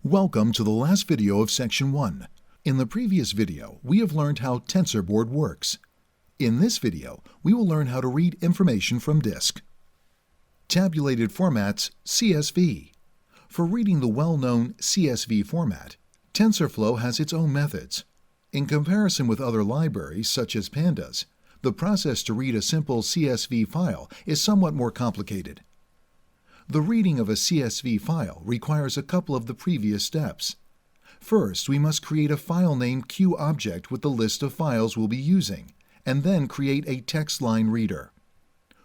Welcome to the last video of Section 1. In the previous video, we have learned how TensorBoard works. In this video, we will learn how to read information from disk. Tabulated formats, CSV. For reading the well-known CSV format, TensorFlow has its own methods. In comparison with other libraries, such as Pandas, the process to read a simple CSV file is somewhat more complicated. The reading of a CSV file requires a couple of the previous steps. First, we must create a file name QObject with the list of files we'll be using, and then create a text line reader.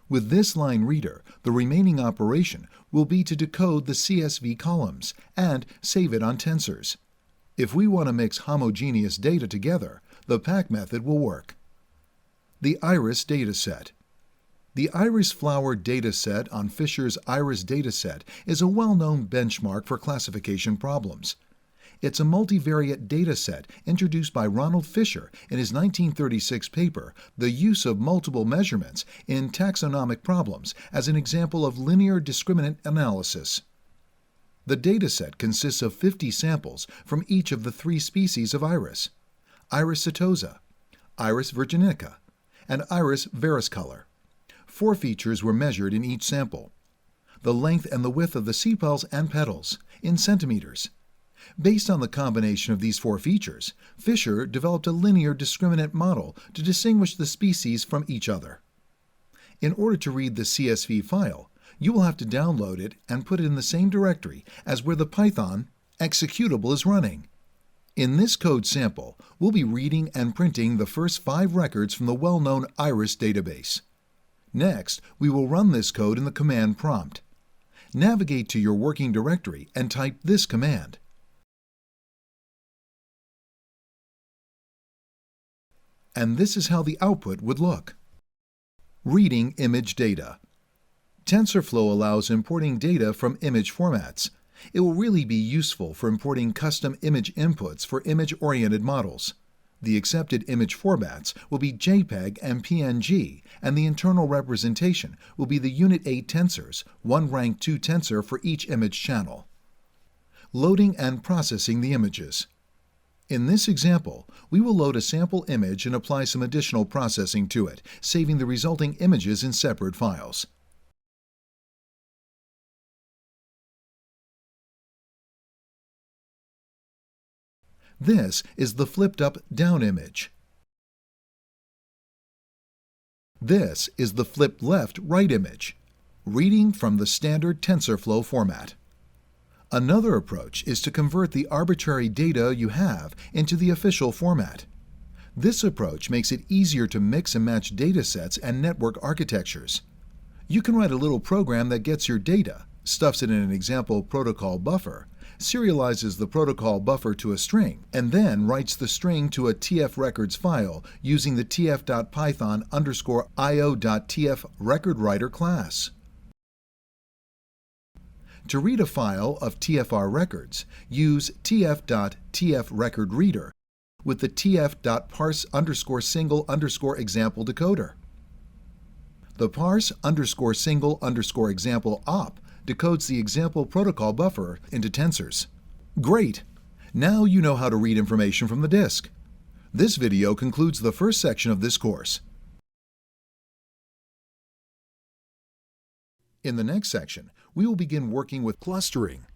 With this line reader, the remaining operation will be to decode the CSV columns and save it on tensors. If we want to mix homogeneous data together, the pack method will work. The iris dataset. The iris flower dataset on Fisher's iris dataset is a well-known benchmark for classification problems. It's a multivariate dataset introduced by Ronald Fisher in his 1936 paper, The Use of Multiple Measurements in Taxonomic Problems, as an example of linear discriminant analysis. The dataset consists of 50 samples from each of the three species of iris: Iris setosa, Iris virginica, and Iris variccolor. 4 features were measured in each sample: the length and the width of the sepals and petals, in centimeters. Based on the combination of these 4 features, Fisher developed a linear discriminant model to distinguish the species from each other. In order to read the CSV file, you will have to download it and put it in the same directory as where the Python executable is running. In this code sample, we'll be reading and printing the first 5 records from the well-known iris database. Next, we will run this code in the command prompt. Navigate to your working directory and type this command. And this is how the output would look. Reading image data. TensorFlow allows importing data from image formats. It will really be useful for importing custom image inputs for image-oriented models. The accepted image formats will be JPEG and PNG, and the internal representation will be the Unit 8 tensors, one rank 2 tensor for each image channel. Loading and processing the images. In this example, we will load a sample image and apply some additional processing to it, saving the resulting images in separate files. This is the flipped-up down image. This is the flipped left right image, reading from the standard TensorFlow format. Another approach is to convert the arbitrary data you have into the official format. This approach makes it easier to mix and match datasets and network architectures. You can write a little program that gets your data, stuffs it in an example protocol buffer, serializes the protocol buffer to a string, and then writes the string to a TF records file using the tf.python_io.tf record writer class. To read a file of TFR records, use tf.tfRecordReader with the tf.parse_single_example decoder. The parse_single_example op decodes the example protocol buffer into tensors. Great! Now you know how to read information from the disk. This video concludes the first section of this course. In the next section, we will begin working with clustering.